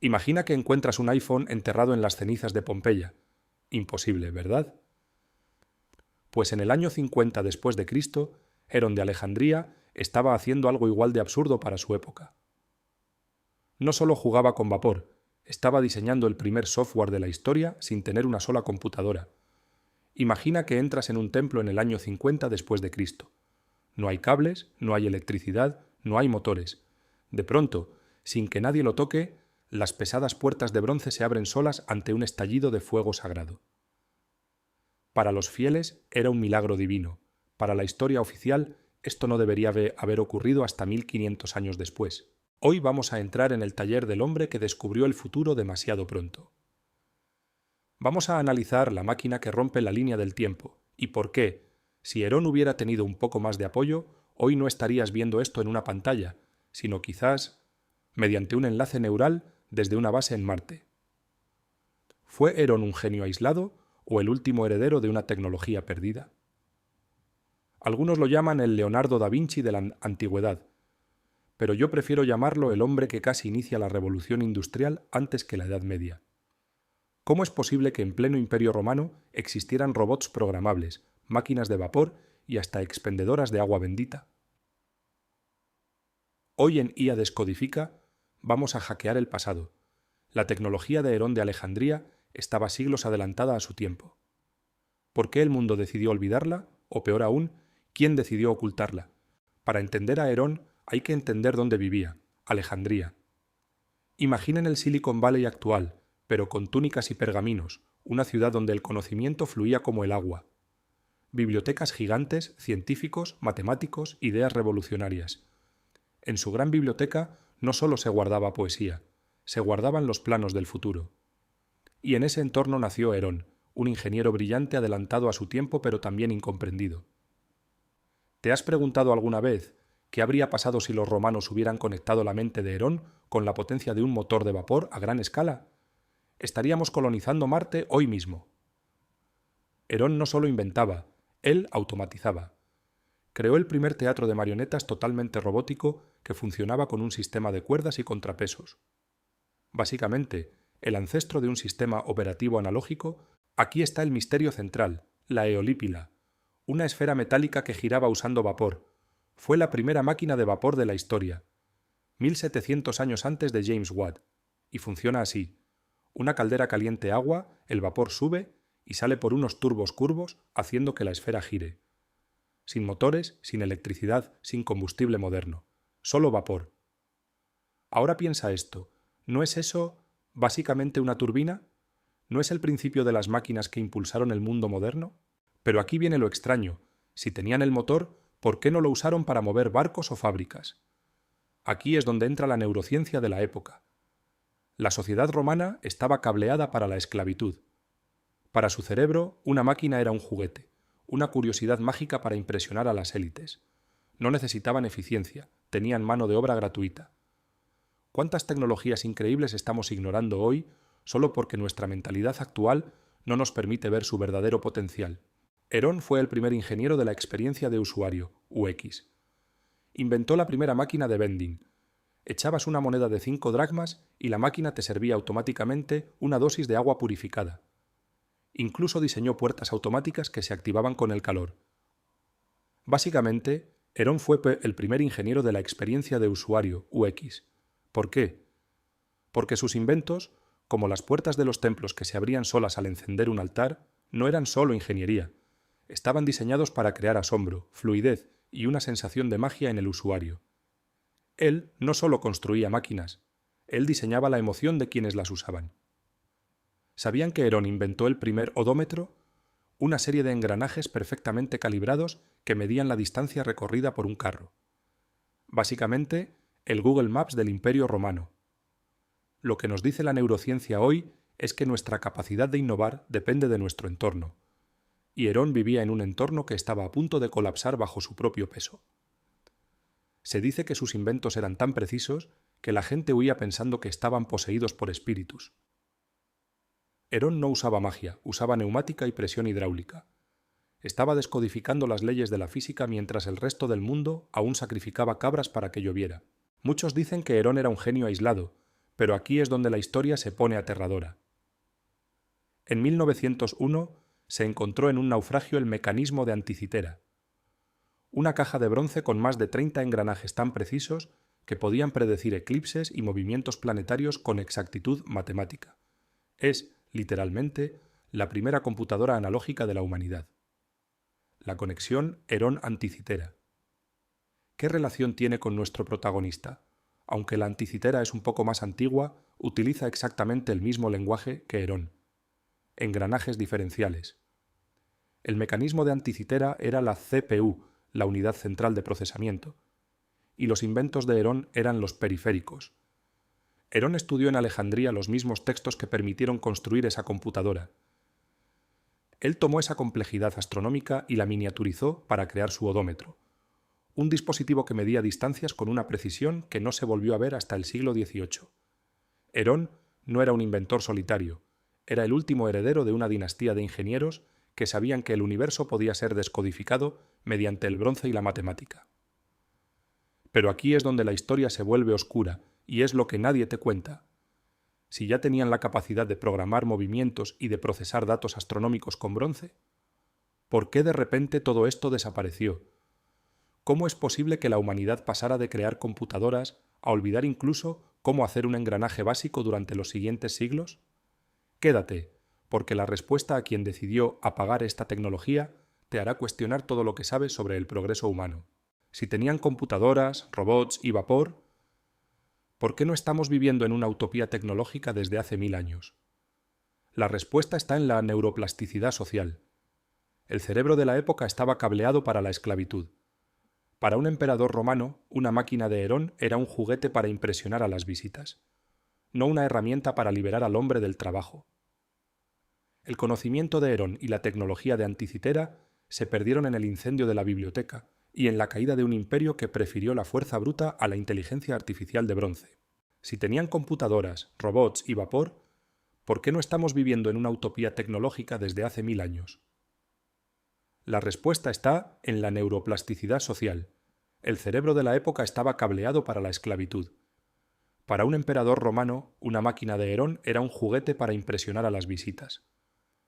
Imagina que encuentras un iPhone enterrado en las cenizas de Pompeya. Imposible, ¿verdad? Pues en el año 50 después de Cristo, Herón de Alejandría estaba haciendo algo igual de absurdo para su época. No solo jugaba con vapor, estaba diseñando el primer software de la historia sin tener una sola computadora. Imagina que entras en un templo en el año 50 después de Cristo. No hay cables, no hay electricidad, no hay motores. De pronto, sin que nadie lo toque, las pesadas puertas de bronce se abren solas ante un estallido de fuego sagrado. Para los fieles era un milagro divino. Para la historia oficial, esto no debería haber ocurrido hasta 1500 años después. Hoy vamos a entrar en el taller del hombre que descubrió el futuro demasiado pronto. Vamos a analizar la máquina que rompe la línea del tiempo y por qué, si Herón hubiera tenido un poco más de apoyo, hoy no estarías viendo esto en una pantalla, sino quizás mediante un enlace neural desde una base en Marte. ¿Fue Herón un genio aislado o el último heredero de una tecnología perdida? Algunos lo llaman el Leonardo da Vinci de la antigüedad, pero yo prefiero llamarlo el hombre que casi inicia la revolución industrial antes que la Edad Media. ¿Cómo es posible que en pleno Imperio Romano existieran robots programables, máquinas de vapor y hasta expendedoras de agua bendita? Hoy en IA Descodifica vamos a hackear el pasado. La tecnología de Herón de Alejandría estaba siglos adelantada a su tiempo. ¿Por qué el mundo decidió olvidarla? O peor aún, ¿quién decidió ocultarla? Para entender a Herón hay que entender dónde vivía, Alejandría. Imaginen el Silicon Valley actual, pero con túnicas y pergaminos, una ciudad donde el conocimiento fluía como el agua. Bibliotecas gigantes, científicos, matemáticos, ideas revolucionarias. En su gran biblioteca no solo se guardaba poesía, se guardaban los planos del futuro. Y en ese entorno nació Herón, un ingeniero brillante adelantado a su tiempo pero también incomprendido. ¿Te has preguntado alguna vez qué habría pasado si los romanos hubieran conectado la mente de Herón con la potencia de un motor de vapor a gran escala? Estaríamos colonizando Marte hoy mismo. Herón no solo inventaba, él automatizaba. Creó el primer teatro de marionetas totalmente robótico que funcionaba con un sistema de cuerdas y contrapesos. Básicamente, el ancestro de un sistema operativo analógico, aquí está el misterio central, la eolípila, una esfera metálica que giraba usando vapor. Fue la primera máquina de vapor de la historia, 1700 años antes de James Watt, y funciona así. Una caldera caliente agua, el vapor sube y sale por unos turbos curvos haciendo que la esfera gire. Sin motores, sin electricidad, sin combustible moderno. Solo vapor. Ahora piensa esto. ¿No es eso básicamente una turbina? ¿No es el principio de las máquinas que impulsaron el mundo moderno? Pero aquí viene lo extraño. Si tenían el motor, ¿por qué no lo usaron para mover barcos o fábricas? Aquí es donde entra la neurociencia de la época. La sociedad romana estaba cableada para la esclavitud. Para su cerebro, una máquina era un juguete, una curiosidad mágica para impresionar a las élites. No necesitaban eficiencia, tenían mano de obra gratuita. ¿Cuántas tecnologías increíbles estamos ignorando hoy solo porque nuestra mentalidad actual no nos permite ver su verdadero potencial? Herón fue el primer ingeniero de la experiencia de usuario, UX. Inventó la primera máquina de vending. Echabas una moneda de 5 dracmas y la máquina te servía automáticamente una dosis de agua purificada. Incluso diseñó puertas automáticas que se activaban con el calor. Básicamente, Herón fue el primer ingeniero de la experiencia de usuario, UX. ¿Por qué? Porque sus inventos, como las puertas de los templos que se abrían solas al encender un altar, no eran solo ingeniería. Estaban diseñados para crear asombro, fluidez y una sensación de magia en el usuario. Él no solo construía máquinas, él diseñaba la emoción de quienes las usaban. ¿Sabían que Herón inventó el primer odómetro? Una serie de engranajes perfectamente calibrados que medían la distancia recorrida por un carro. Básicamente, el Google Maps del Imperio Romano. Lo que nos dice la neurociencia hoy es que nuestra capacidad de innovar depende de nuestro entorno. Y Herón vivía en un entorno que estaba a punto de colapsar bajo su propio peso. Se dice que sus inventos eran tan precisos que la gente huía pensando que estaban poseídos por espíritus. Herón no usaba magia, usaba neumática y presión hidráulica. Estaba descodificando las leyes de la física mientras el resto del mundo aún sacrificaba cabras para que lloviera. Muchos dicen que Herón era un genio aislado, Pero aquí es donde la historia se pone aterradora. En 1901 se encontró en un naufragio el mecanismo de Anticitera, una caja de bronce con más de 30 engranajes tan precisos que podían predecir eclipses y movimientos planetarios con exactitud matemática. Es, literalmente, la primera computadora analógica de la humanidad. La conexión Herón-Anticitera. ¿Qué relación tiene con nuestro protagonista? Aunque la Anticitera es un poco más antigua, utiliza exactamente el mismo lenguaje que Herón. Engranajes diferenciales. El mecanismo de Anticitera era la CPU, la unidad central de procesamiento, y los inventos de Herón eran los periféricos. Herón estudió en Alejandría los mismos textos que permitieron construir esa computadora. Él tomó esa complejidad astronómica y la miniaturizó para crear su odómetro, un dispositivo que medía distancias con una precisión que no se volvió a ver hasta el siglo XVIII. Herón no era un inventor solitario, era el último heredero de una dinastía de ingenieros que sabían que el universo podía ser descodificado mediante el bronce y la matemática. Pero aquí es donde la historia se vuelve oscura y es lo que nadie te cuenta. Si ya tenían la capacidad de programar movimientos y de procesar datos astronómicos con bronce, ¿por qué de repente todo esto desapareció? ¿Cómo es posible que la humanidad pasara de crear computadoras a olvidar incluso cómo hacer un engranaje básico durante los siguientes siglos? Quédate, porque la respuesta a quien decidió apagar esta tecnología te hará cuestionar todo lo que sabes sobre el progreso humano. Si tenían computadoras, robots y vapor, ¿por qué no estamos viviendo en una utopía tecnológica desde hace 1000 años? La respuesta está en la neuroplasticidad social. El cerebro de la época estaba cableado para la esclavitud. Para un emperador romano, una máquina de Herón era un juguete para impresionar a las visitas, no una herramienta para liberar al hombre del trabajo. El conocimiento de Herón y la tecnología de Anticitera se perdieron en el incendio de la biblioteca y en la caída de un imperio que prefirió la fuerza bruta a la inteligencia artificial de bronce. Si tenían computadoras, robots y vapor, ¿por qué no estamos viviendo en una utopía tecnológica desde hace 1000 años? La respuesta está en la neuroplasticidad social. El cerebro de la época estaba cableado para la esclavitud. Para un emperador romano, una máquina de Herón era un juguete para impresionar a las visitas,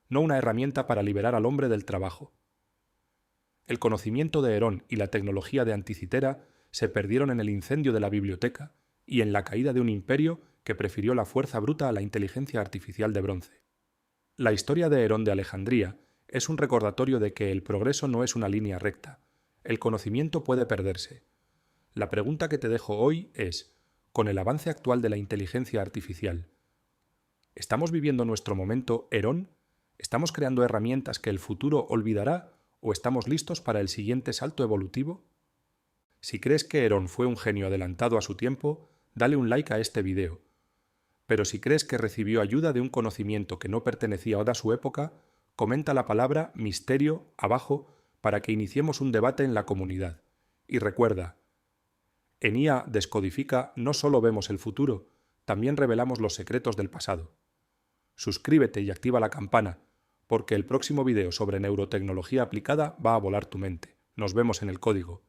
no una herramienta para liberar al hombre del trabajo. El conocimiento de Herón y la tecnología de Anticitera se perdieron en el incendio de la biblioteca y en la caída de un imperio que prefirió la fuerza bruta a la inteligencia artificial de bronce. La historia de Herón de Alejandría es un recordatorio de que el progreso no es una línea recta. El conocimiento puede perderse. La pregunta que te dejo hoy es, con el avance actual de la inteligencia artificial, ¿estamos viviendo nuestro momento Herón? ¿Estamos creando herramientas que el futuro olvidará o estamos listos para el siguiente salto evolutivo? Si crees que Herón fue un genio adelantado a su tiempo, dale un like a este video. Pero si crees que recibió ayuda de un conocimiento que no pertenecía a su época, comenta la palabra misterio abajo para que iniciemos un debate en la comunidad. Y recuerda, en IA Descodifica no solo vemos el futuro, también revelamos los secretos del pasado. Suscríbete y activa la campana, porque el próximo video sobre neurotecnología aplicada va a volar tu mente. Nos vemos en el código.